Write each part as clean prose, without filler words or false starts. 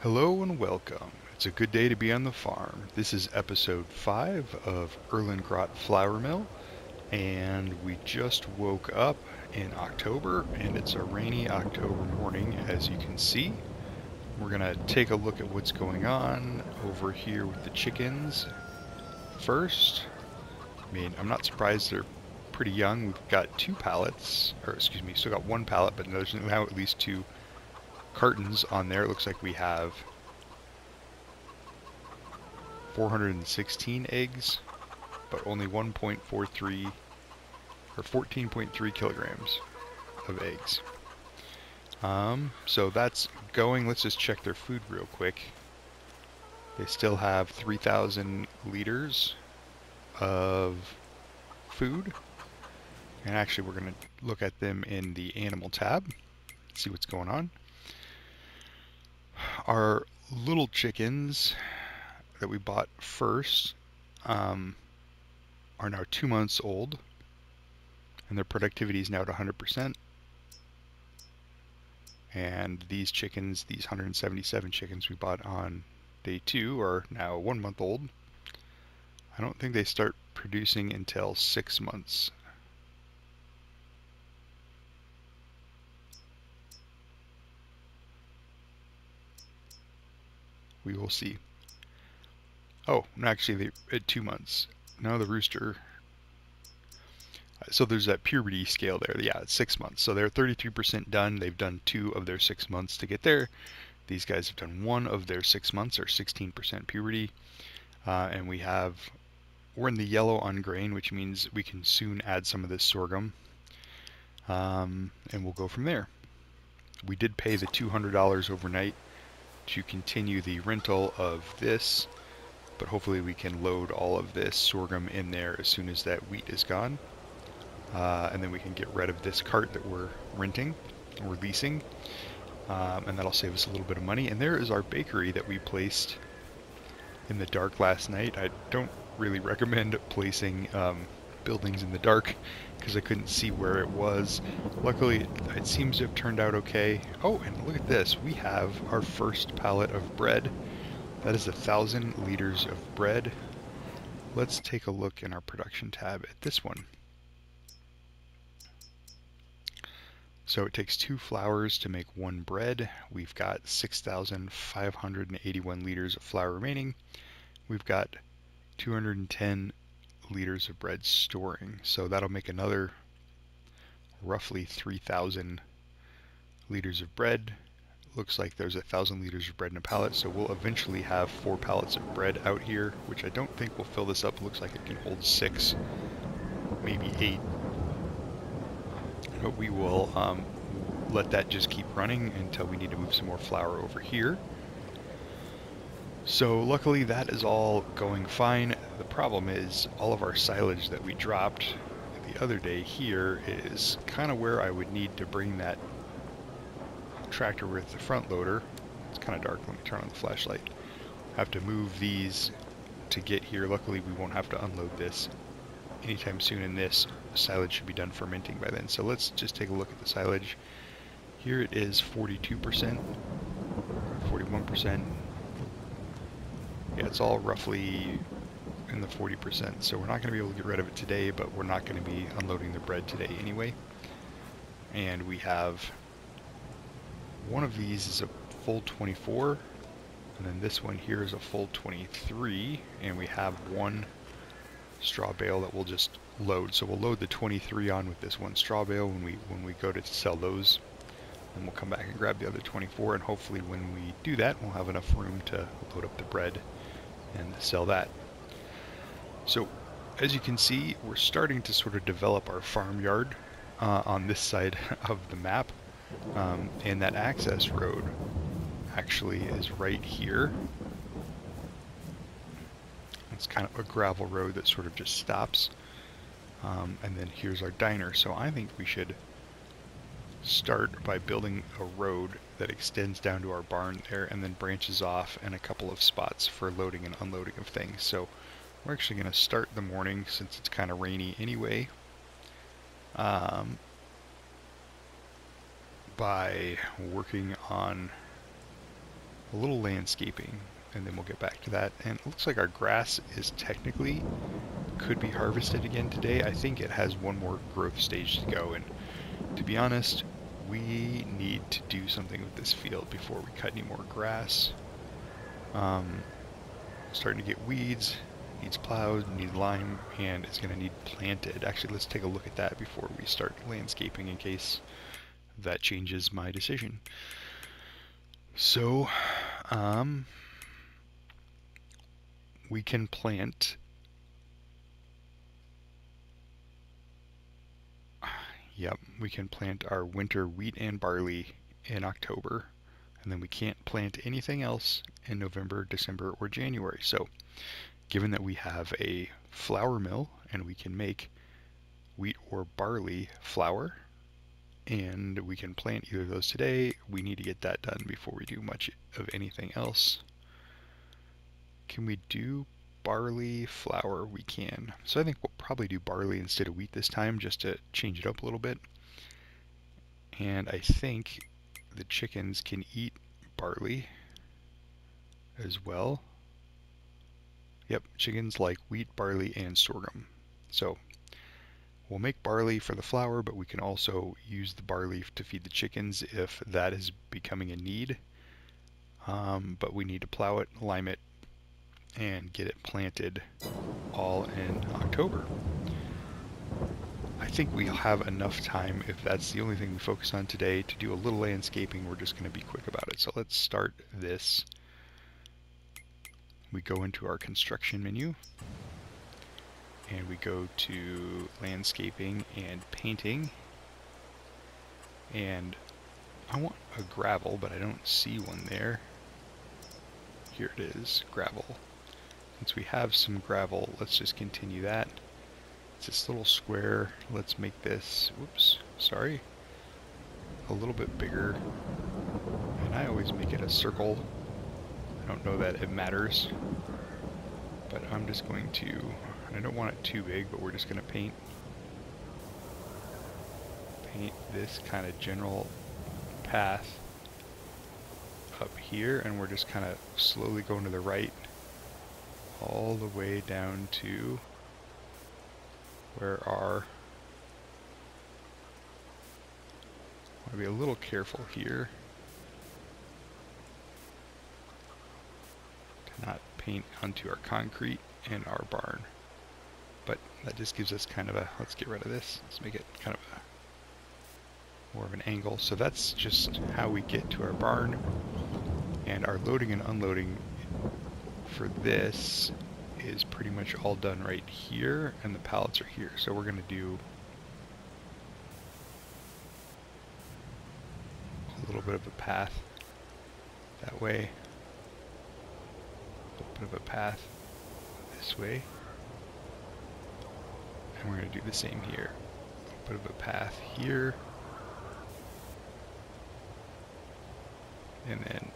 Hello and welcome. It's a good day to be on the farm. This is episode 5 of Erlengrat Flour Mill, and we just woke up in October, and it's a rainy October morning, as you can see. We're going to take a look at what's going on over here with the chickens first. I'm not surprised they're pretty young. We've got two pallets, or excuse me, still got one pallet, but there's now at least two cartons on there. It looks like we have 416 eggs, but only 1.43 or 14.3 kilograms of eggs. So that's going. Let's just check their food real quick. They still have 3,000 liters of food. And actually, we're going to look at them in the animal tab, see what's going on. Our little chickens that we bought first are now 2 months old, and their productivity is now at 100%. And these chickens, these 177 chickens we bought on day 2, are now 1 month old. I don't think they start producing until 6 months. We will see. Oh, no, actually, at 2 months. Now the rooster. So there's that puberty scale there. Yeah, it's 6 months. So they're 33% done. They've done 2 of their 6 months to get there. These guys have done 1 of their 6 months, or 16% puberty. And we're in the yellow on grain, which means we can soon add some of this sorghum. And we'll go from there. We did pay the $200 overnight to continue the rental of this, but hopefully we can load all of this sorghum in there as soon as that wheat is gone. And then we can get rid of this cart that we're renting, or leasing, and that'll save us a little bit of money. And there is our bakery that we placed in the dark last night. I don't really recommend placing buildings in the dark because I couldn't see where it was. Luckily, it seems to have turned out okay. Oh, and look at this. We have our first pallet of bread. That is 1,000 liters of bread. Let's take a look in our production tab at this one. So it takes 2 flours to make 1 bread. We've got 6,581 liters of flour remaining. We've got 210 liters of bread storing. So that'll make another roughly 3,000 liters of bread. Looks like there's 1,000 liters of bread in a pallet, so we'll eventually have 4 pallets of bread out here, which I don't think will fill this up. It looks like it can hold 6, maybe 8. But we will let that just keep running until we need to move some more flour over here. So luckily that is all going fine. The problem is all of our silage that we dropped the other day here is kind of where I would need to bring that tractor with the front loader. It's kind of dark. Let me turn on the flashlight. I have to move these to get here. Luckily we won't have to unload this anytime soon, and this silage should be done fermenting by then. So let's just take a look at the silage. Here it is 42%, 41%. Yeah, it's all roughly in the 40%. So we're not going to be able to get rid of it today, but we're not going to be unloading the bread today anyway. And we have one of these is a full 24, and then this one here is a full 23, and we have one straw bale that we'll just load. So we'll load the 23 on with this one straw bale when we go to sell those, and we'll come back and grab the other 24, and hopefully when we do that we'll have enough room to load up the bread and sell that. So as you can see, we're starting to sort of develop our farmyard on this side of the map, and that access road actually is right here. It's kind of a gravel road that sort of just stops, and then here's our diner. So I think we should start by building a road that extends down to our barn there and then branches off in a couple of spots for loading and unloading of things. So we're actually going to start the morning, since it's kind of rainy anyway, by working on a little landscaping, and then we'll get back to that. And it looks like our grass is technically could be harvested again today. I think it has one more growth stage to go, and to be honest, we need to do something with this field before we cut any more grass. Starting to get weeds, needs plowed, needs lime, and it's going to need planted. Actually, let's take a look at that before we start landscaping in case that changes my decision. So, we can plant. Yep, we can plant our winter wheat and barley in October, and then we can't plant anything else in November, December, or January. So, given that we have a flour mill and we can make wheat or barley flour, and we can plant either of those today, we need to get that done before we do much of anything else. Can we do barley flour? We can. So I think we'll probably do barley instead of wheat this time, just to change it up a little bit. And I think the chickens can eat barley as well. Yep, chickens like wheat, barley, and sorghum. So we'll make barley for the flour, but we can also use the barley to feed the chickens if that is becoming a need. But we need to plow it, lime it, and get it planted all in October. I think we'll have enough time, if that's the only thing we focus on today, to do a little landscaping. We're just going to be quick about it. So let's start this. We go into our construction menu, and we go to landscaping and painting, and I want a gravel, but I don't see one there. Here it is, gravel. Since we have some gravel, let's just continue that. It's this little square. Let's make this, whoops, sorry, a little bit bigger. And I always make it a circle. I don't know that it matters, but I'm just going to, I don't want it too big, but we're just going to paint this kind of general path up here, and we're just kind of slowly going to the right all the way down to where our, I want to be a little careful here to not paint onto our concrete and our barn, but that just gives us kind of a, let's get rid of this, let's make it kind of a more of an angle. So that's just how we get to our barn, and our loading and unloading for this is pretty much all done right here, and the pallets are here. So we're going to do a little bit of a path that way, a little bit of a path this way, and we're going to do the same here. A little bit of a path here, and then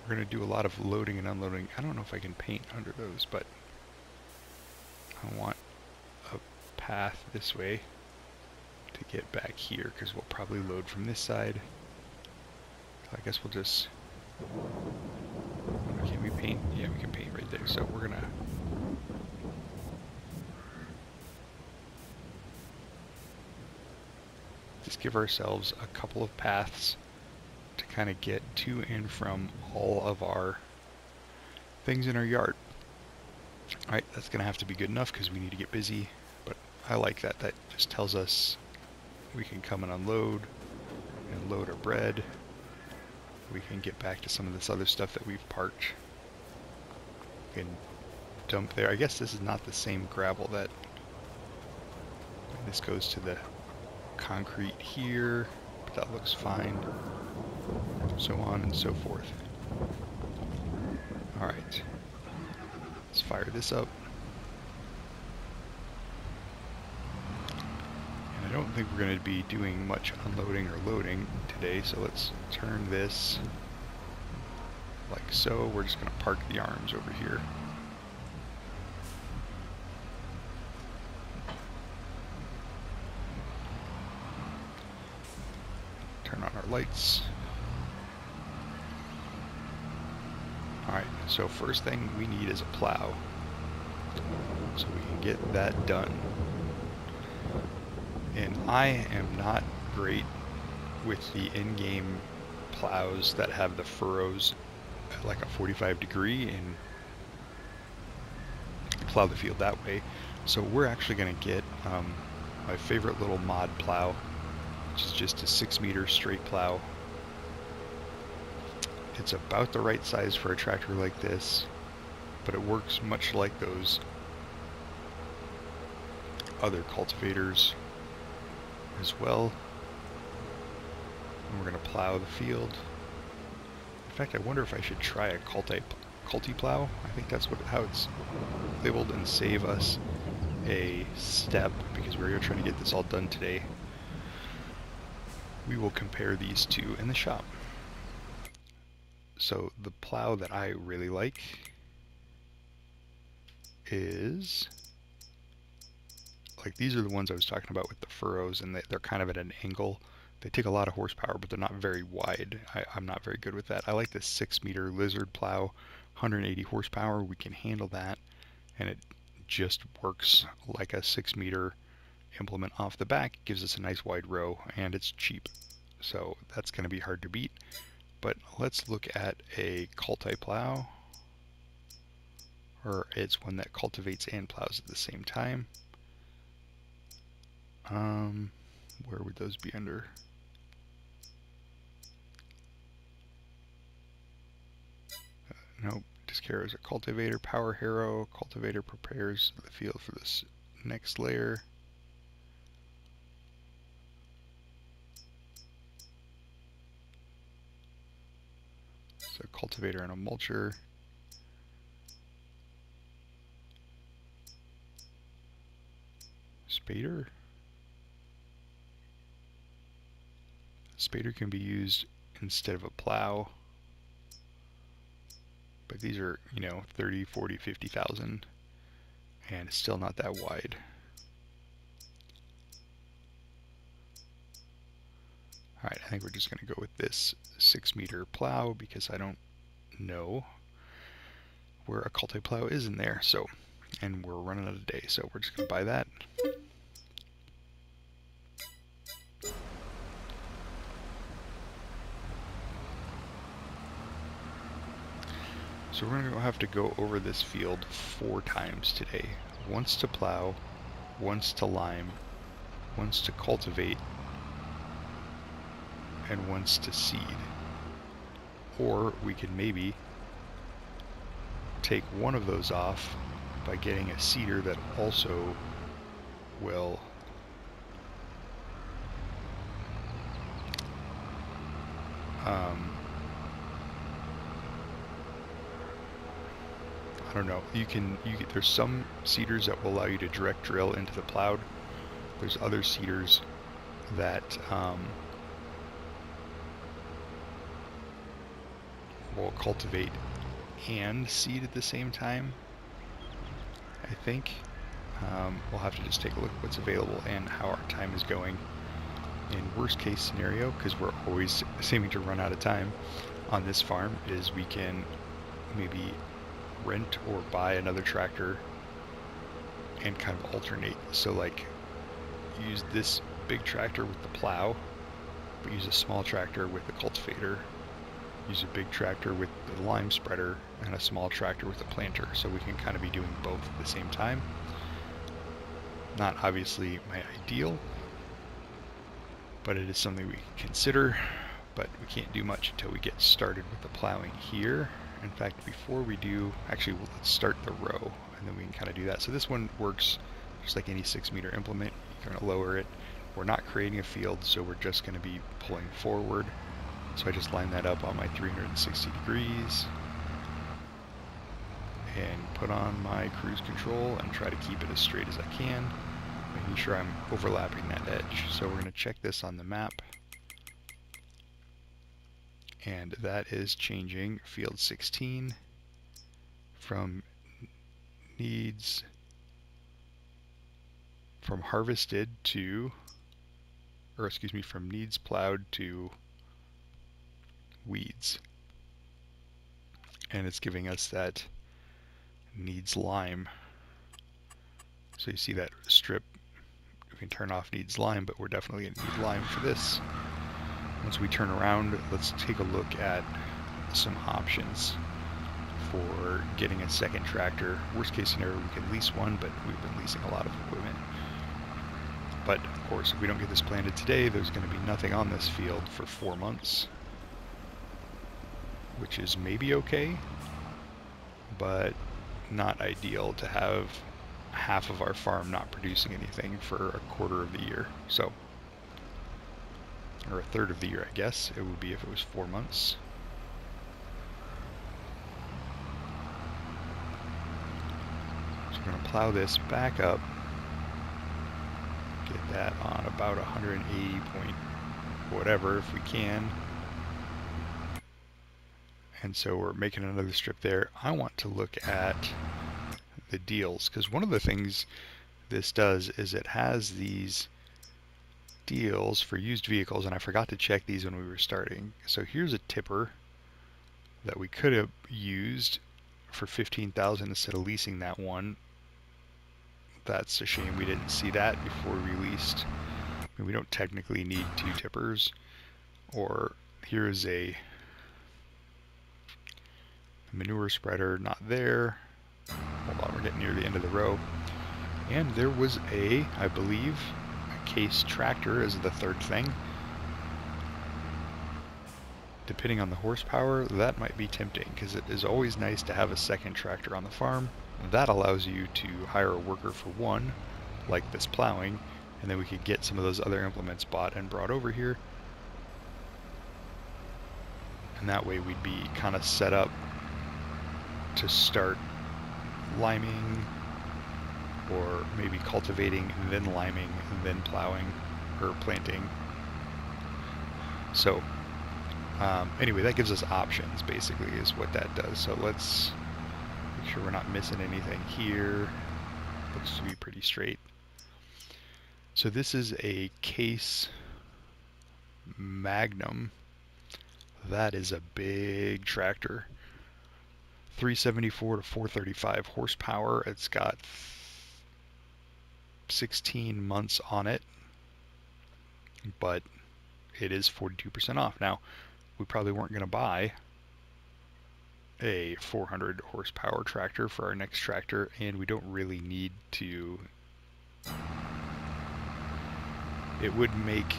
we're going to do a lot of loading and unloading. I don't know if I can paint under those, but I want a path this way to get back here, because we'll probably load from this side. So I guess we'll just, can we paint? Yeah, we can paint right there. So we're going to just give ourselves a couple of paths to kind of get to and from all of our things in our yard. Alright, that's going to have to be good enough because we need to get busy, but I like that. That just tells us we can come and unload and load our bread. We can get back to some of this other stuff that we've parked. We can dump there. I guess this is not the same gravel that, this goes to the concrete here, but that looks fine. So on and so forth. Alright. Let's fire this up. And I don't think we're going to be doing much unloading or loading today, so let's turn this like so. We're just going to park the arms over here. Turn on our lights. So first thing we need is a plow, so we can get that done. And I am not great with the in-game plows that have the furrows at like a 45-degree and plow the field that way. So we're actually going to get my favorite little mod plow, which is just a 6-meter straight plow. It's about the right size for a tractor like this, but it works much like those other cultivators as well. And we're going to plow the field. In fact, I wonder if I should try a culti plow. I think that's how it's labeled, and save us a step because we're trying to get this all done today. We will compare these two in the shop. So the plow that I really like is, like, these are the ones I was talking about with the furrows, and they're kind of at an angle. They take a lot of horsepower, but they're not very wide. I'm not very good with that. I like the 6-meter lizard plow, 180 horsepower. We can handle that, and it just works like a 6-meter implement off the back. It gives us a nice wide row, and it's cheap. So that's going to be hard to beat. But let's look at a culti plow, or it's one that cultivates and plows at the same time. Where would those be under? Nope, Discaro is a cultivator. Power harrow. Cultivator prepares the field for this next layer. So cultivator and a mulcher. Spader. Spader can be used instead of a plow. But these are, 30, 40, 50,000, and it's still not that wide. Alright, I think we're just going to go with this 6-meter plow because I don't know where a culti plow is in there. So, and we're running out of day, so we're just going to buy that. So we're going to have to go over this field 4 times today. Once to plow, once to lime, once to cultivate, and once to seed. Or we can maybe take one of those off by getting a seeder that also will I don't know. There's some seeders that will allow you to direct drill into the plowed. There's other seeders that will cultivate and seed at the same time. I think we'll have to just take a look at what's available and how our time is going. In worst case scenario, because we're always seeming to run out of time on this farm, is we can maybe rent or buy another tractor and kind of alternate. So like use this big tractor with the plow, but use a small tractor with the cultivator, use a big tractor with the lime spreader, and a small tractor with the planter. So we can kind of be doing both at the same time. Not obviously my ideal, but it is something we can consider. But we can't do much until we get started with the plowing here. In fact, before we do, actually, let's start the row, and then we can kind of do that. So this one works just like any 6-meter implement. You're going to lower it. We're not creating a field, so we're just going to be pulling forward. So I just line that up on my 360 degrees and put on my cruise control and try to keep it as straight as I can, making sure I'm overlapping that edge. So we're going to check this on the map. And that is changing field 16 from harvested to, or excuse me, from needs plowed to weeds. and it's giving us that needs lime. So you see that strip, we can turn off needs lime, but we're definitely going to need lime for this. Once we turn around, let's take a look at some options for getting a second tractor. Worst case scenario, we can lease one, but we've been leasing a lot of equipment. But of course, if we don't get this planted today, there's going to be nothing on this field for 4 months, which is maybe okay, but not ideal to have half of our farm not producing anything for a quarter of the year. So, or a third of the year, I guess it would be if it was 4 months. So we're going to plow this back up, get that on about 180 point whatever if we can. And so we're making another strip there. I want to look at the deals, because one of the things this does is it has these deals for used vehicles, and I forgot to check these when we were starting. So here's a tipper that we could have used for 15,000 instead of leasing that one. That's a shame we didn't see that before we released. I mean, we don't technically need 2 tippers. Or here's a manure spreader, not there. Hold on, we're getting near the end of the row. And there was I believe, a case tractor as the third thing. Depending on the horsepower, that might be tempting, because it is always nice to have a second tractor on the farm. That allows you to hire a worker for one, like this plowing, and then we could get some of those other implements bought and brought over here. And that way we'd be kind of set up to start liming, or maybe cultivating and then liming and then plowing or planting. So anyway, that gives us options, basically, is what that does. So let's make sure we're not missing anything here. Looks to be pretty straight. So this is a Case Magnum. That is a big tractor. 374 to 435 horsepower. It's got 16 months on it, but it is 42% off. Now, we probably weren't going to buy a 400 horsepower tractor for our next tractor, and we don't really need to. It would make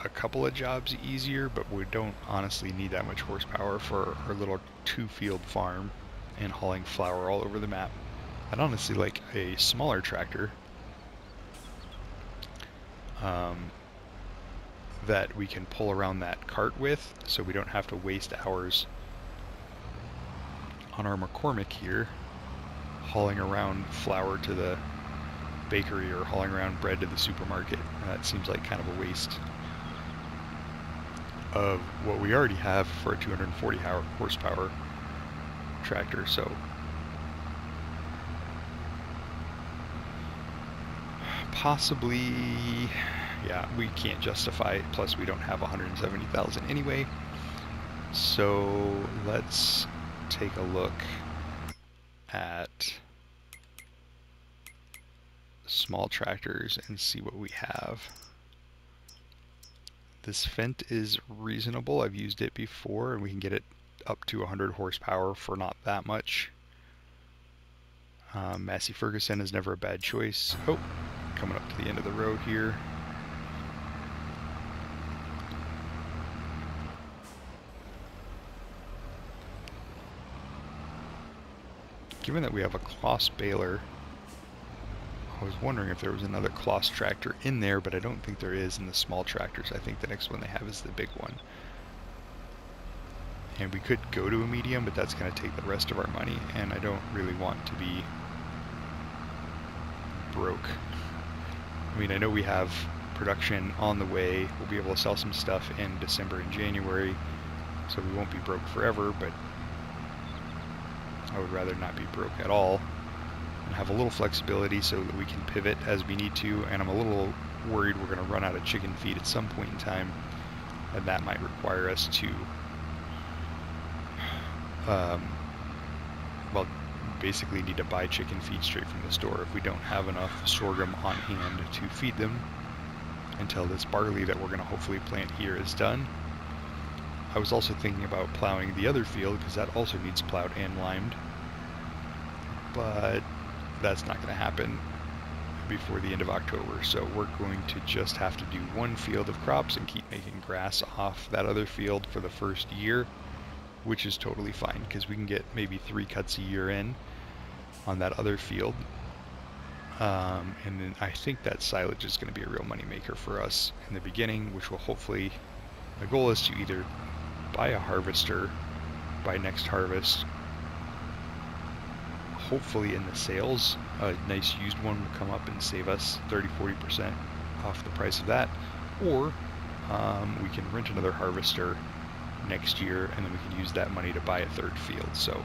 a couple of jobs easier, but we don't honestly need that much horsepower for our little 2-field farm and hauling flour all over the map. I'd honestly like a smaller tractor that we can pull around that cart with, so we don't have to waste hours on our McCormick here hauling around flour to the bakery or hauling around bread to the supermarket. That seems like kind of a waste of what we already have for a 240 horsepower tractor. So possibly, yeah, we can't justify it, plus we don't have 170,000 anyway. So let's take a look at small tractors and see what we have. This Fendt is reasonable. I've used it before, and we can get it up to 100 horsepower for not that much. Massey Ferguson is never a bad choice. Oh, coming up to the end of the road here. Given that we have a Kloss baler, I was wondering if there was another Kloss tractor in there, but I don't think there is in the small tractors. I think the next one they have is the big one. And we could go to a medium, but that's going to take the rest of our money, and I don't really want to be broke. I mean, I know we have production on the way. We'll be able to sell some stuff in December and January, so we won't be broke forever, but I would rather not be broke at all and have a little flexibility so that we can pivot as we need to. And I'm a little worried we're going to run out of chicken feed at some point in time, and that might require us to well, basically need to buy chicken feed straight from the store if we don't have enough sorghum on hand to feed them until this barley that we're going to hopefully plant here is done. I was also thinking about plowing the other field because that also needs plowed and limed, but that's not going to happen before the end of October, so we're going to just have to do one field of crops and keep making grass off that other field for the first year, which is totally fine because we can get maybe 3 cuts a year in on that other field. And then I think that silage is going to be a real money maker for us in the beginning, which will hopefully, the goal is to either buy a harvester by next harvest. Hopefully in the sales, a nice used one will come up and save us 30-40% off the price of that, or we can rent another harvester next year and then we can use that money to buy a 3rd field. So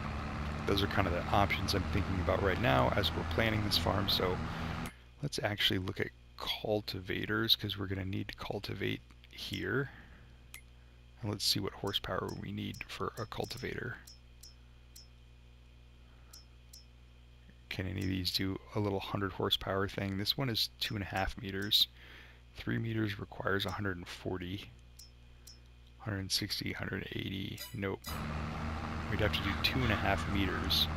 those are kind of the options I'm thinking about right now as we're planning this farm. So let's actually look at cultivators because we're going to need to cultivate here. And let's see what horsepower we need for a cultivator. Can any of these do a little 100 horsepower thing? This one is 2.5 meters. 3 meters requires 140, 160, 180. Nope. We'd have to do 2.5 meters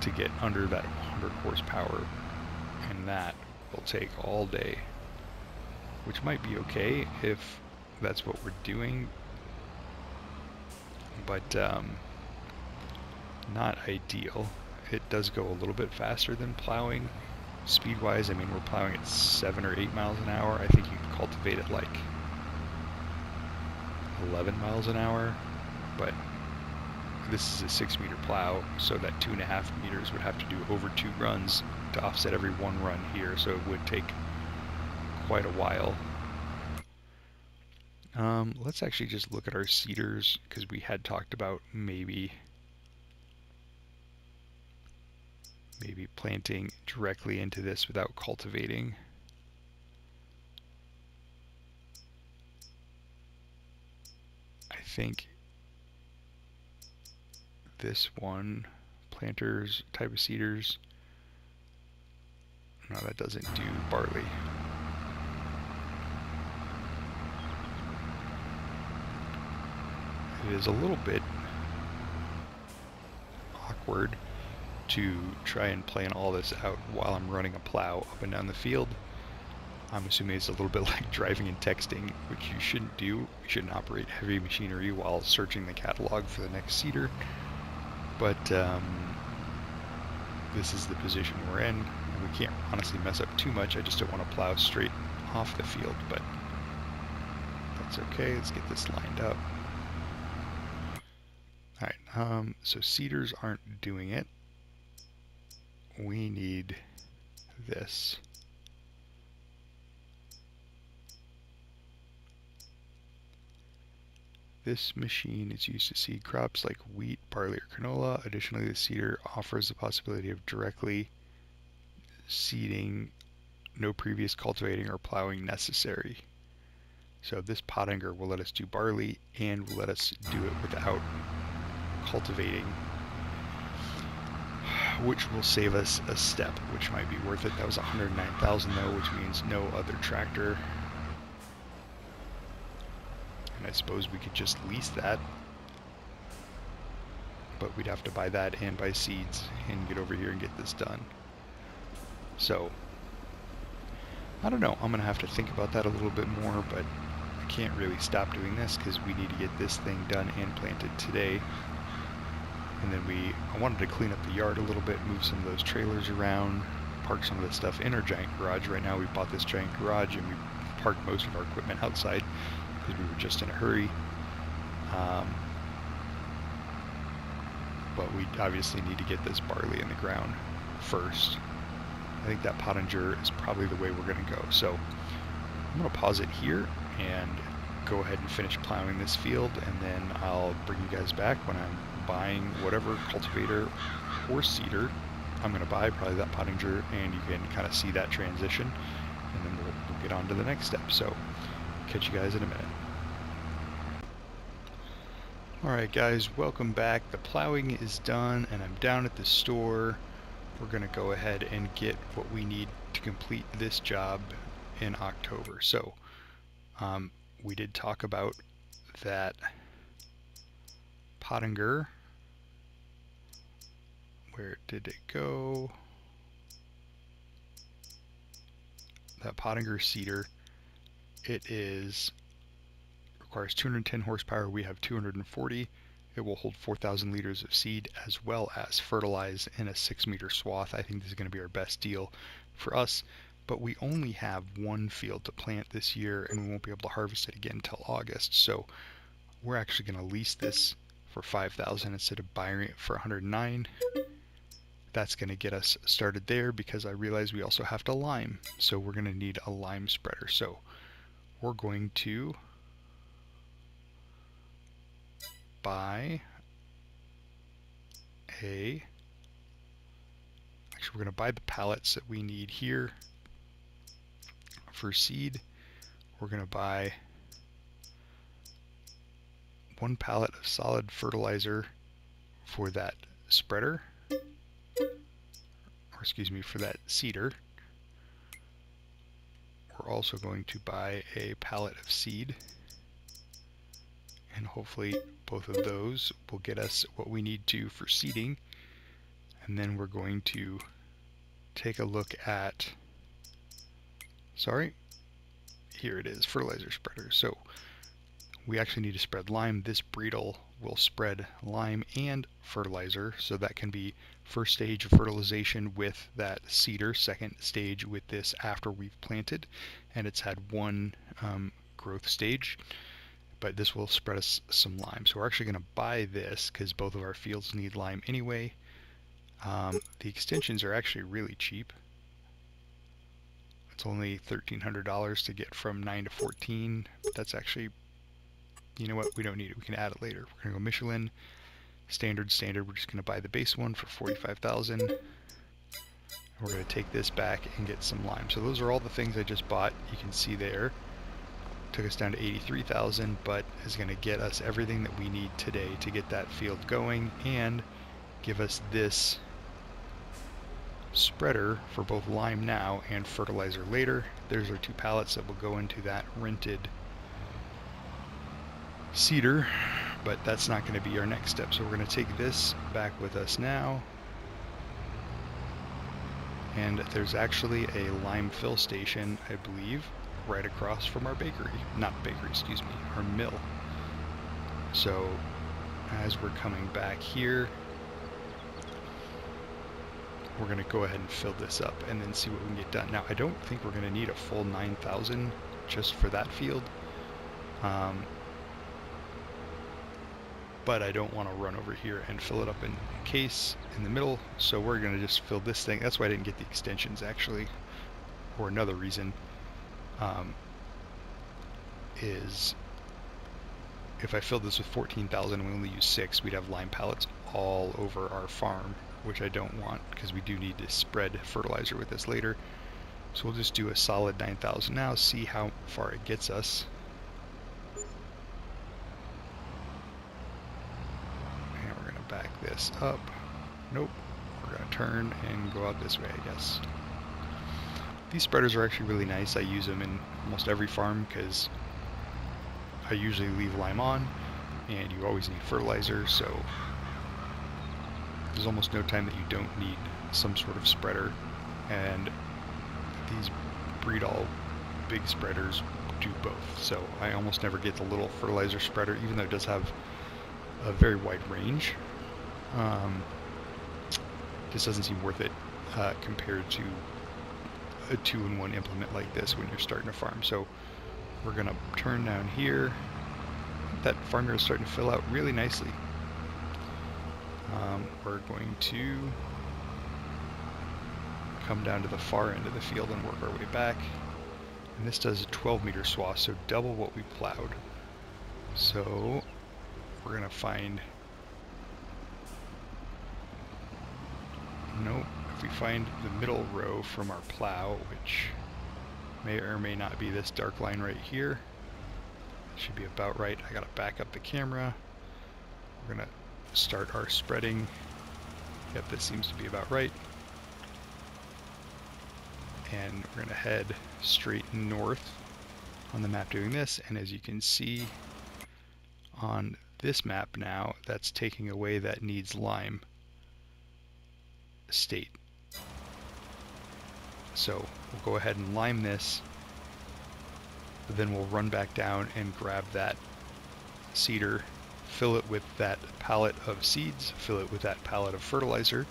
to get under that 100 horsepower, and that will take all day, which might be okay if that's what we're doing, but not ideal. It does go a little bit faster than plowing speed-wise. I mean, we're plowing at 7 or 8 miles an hour. I think you can cultivate at like 11 miles an hour, but this is a 6-meter plow, so that 2.5 meters would have to do over 2 runs to offset every 1 run here, so it would take quite a while. Let's actually just look at our seeders, because we had talked about maybe planting directly into this without cultivating. I think this one, planters, type of seeders, no, that doesn't do barley. It is a little bit awkward to try and plan all this out while I'm running a plow up and down the field. I'm assuming it's a little bit like driving and texting, which you shouldn't do. You shouldn't operate heavy machinery while searching the catalog for the next seeder. But this is the position we're in, and we can't honestly mess up too much. I just don't want to plow straight off the field, but that's okay. Let's get this lined up. Alright, so seeders aren't doing it. We need this. This machine is used to seed crops like wheat, barley, or canola. Additionally, the seeder offers the possibility of directly seeding, no previous cultivating or plowing necessary. So this pottinger will let us do barley and will let us do it without cultivating, which will save us a step, which might be worth it. That was $109,000 though, which means no other tractor. And I suppose we could just lease that, but we'd have to buy that and buy seeds and get over here and get this done. So, I don't know. I'm going to have to think about that a little bit more, but I can't really stop doing this because we need to get this thing done and planted today. And then I wanted to clean up the yard a little bit, move some of those trailers around, park some of the stuff in our giant garage. Right now we bought this giant garage and we parked most of our equipment outside because we were just in a hurry. But we obviously need to get this barley in the ground first. I think that pottinger is probably the way we're going to go. So I'm going to pause it here and go ahead and finish plowing this field, and then I'll bring you guys back when I'm buying whatever cultivator or seeder I'm going to buy, probably that pottinger, and you can kind of see that transition, and then we'll get on to the next step. So catch you guys in a minute. Alright guys, welcome back. The plowing is done and I'm down at the store. We're going to go ahead and get what we need to complete this job in October. So, we did talk about that Pottinger. Where did it go? That Pottinger seeder. It requires 210 horsepower. We have 240. It will hold 4,000 liters of seed as well as fertilize in a 6-meter swath. I think this is going to be our best deal for us, but we only have one field to plant this year and we won't be able to harvest it again until August. So we're actually going to lease this for 5,000 instead of buying it for 109. That's going to get us started there because I realize we also have to lime. So we're going to need a lime spreader. So we're going to buy actually we're going to buy the pallets that we need here for seed. We're going to buy 1 pallet of solid fertilizer for that spreader, or excuse me, for that seeder. We're also going to buy a pallet of seed, and hopefully both of those will get us what we need to for seeding. And then we're going to take a look at, here it is, fertilizer spreader. So we actually need to spread lime. This Breedle will spread lime and fertilizer, so that can be first stage of fertilization with that seeder, second stage with this after we've planted, and it's had one growth stage, but this will spread us some lime. So we're actually going to buy this because both of our fields need lime anyway. The extensions are actually really cheap. It's only $1,300 to get from 9 to 14, but that's actually, you know what, we don't need it. We can add it later. We're going to go Michelin, standard. We're just going to buy the base one for 45,000. We're going to take this back and get some lime. So those are all the things I just bought. You can see there. Took us down to 83,000, but is going to get us everything that we need today to get that field going and give us this spreader for both lime now and fertilizer later. There's our 2 pallets that will go into that rented seeder, but that's not going to be our next step. So we're going to take this back with us now, and there's actually a lime fill station, I believe, right across from our bakery. Not bakery, excuse me, our mill. So as we're coming back here, we're going to go ahead and fill this up and then see what we can get done. Now, I don't think we're going to need a full 9,000 just for that field, but I don't want to run over here and fill it up in case in the middle, so we're going to just fill this thing. That's why I didn't get the extensions, actually, or another reason is if I filled this with 14,000 and we only use 6, we'd have lime pallets all over our farm, which I don't want because we do need to spread fertilizer with this later. So we'll just do a solid 9,000 now, see how far it gets us. And we're going to back this up. Nope. We're going to turn and go out this way, I guess. These spreaders are actually really nice. I use them in almost every farm because I usually leave lime on and you always need fertilizer, so there's almost no time that you don't need some sort of spreader, and these Breedle big spreaders do both. So I almost never get the little fertilizer spreader, even though it does have a very wide range. Just doesn't seem worth it compared to a 2-in-1 implement like this when you're starting a farm. So we're going to turn down here. That farmyard is starting to fill out really nicely. We're going to come down to the far end of the field and work our way back. And this does a 12-meter swath, so double what we plowed. So we're going to find, if we find the middle row from our plow, which may or may not be this dark line right here, it should be about right. I got to back up the camera. We're going to start our spreading. Yep, this seems to be about right. And we're going to head straight north on the map doing this. And as you can see on this map now, that's taking away that needs lime state. So we'll go ahead and lime this, then we'll run back down and grab that seeder, fill it with that pallet of seeds, fill it with that pallet of fertilizer,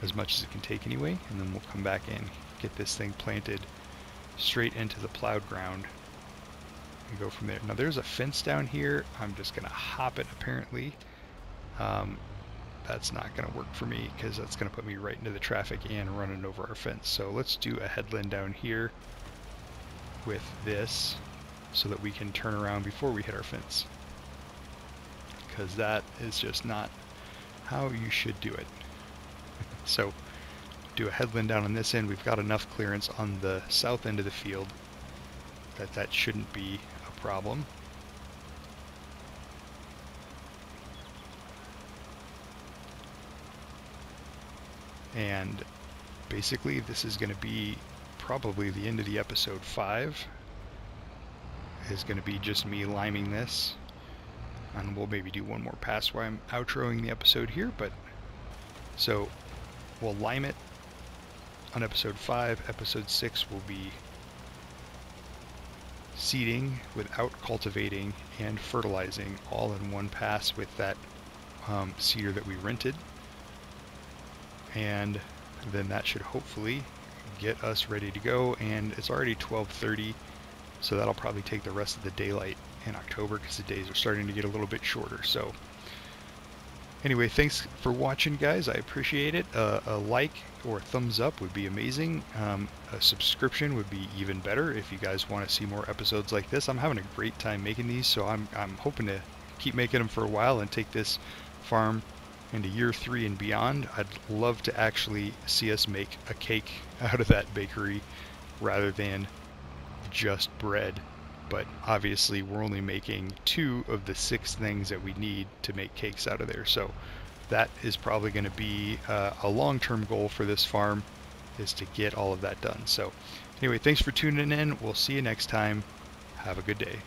as much as it can take anyway, and then we'll come back in, get this thing planted straight into the plowed ground and go from there. Now there's a fence down here. I'm just going to hop it apparently. That's not going to work for me because that's going to put me right into the traffic and running over our fence. So let's do a headland down here with this so that we can turn around before we hit our fence, because that is just not how you should do it. So do a headland down on this end. We've got enough clearance on the south end of the field that shouldn't be a problem. And basically this is going to be probably the end of the episode 5. Is going to be just me liming this, and we'll maybe do one more pass while I'm outroing the episode here. But so we'll lime it on episode 5. Episode 6 will be seeding without cultivating and fertilizing all in one pass with that seeder that we rented. And then that should hopefully get us ready to go. And it's already 12:30, so that'll probably take the rest of the daylight in October because the days are starting to get a little bit shorter. So anyway, thanks for watching, guys. I appreciate it. A like or a thumbs up would be amazing. A subscription would be even better if you guys want to see more episodes like this. I'm having a great time making these, so I'm hoping to keep making them for a while and take this farm into year 3 and beyond. I'd love to actually see us make a cake out of that bakery rather than just bread. But obviously we're only making 2 of the 6 things that we need to make cakes out of there. So that is probably going to be a long-term goal for this farm, is to get all of that done. So anyway, thanks for tuning in. We'll see you next time. Have a good day.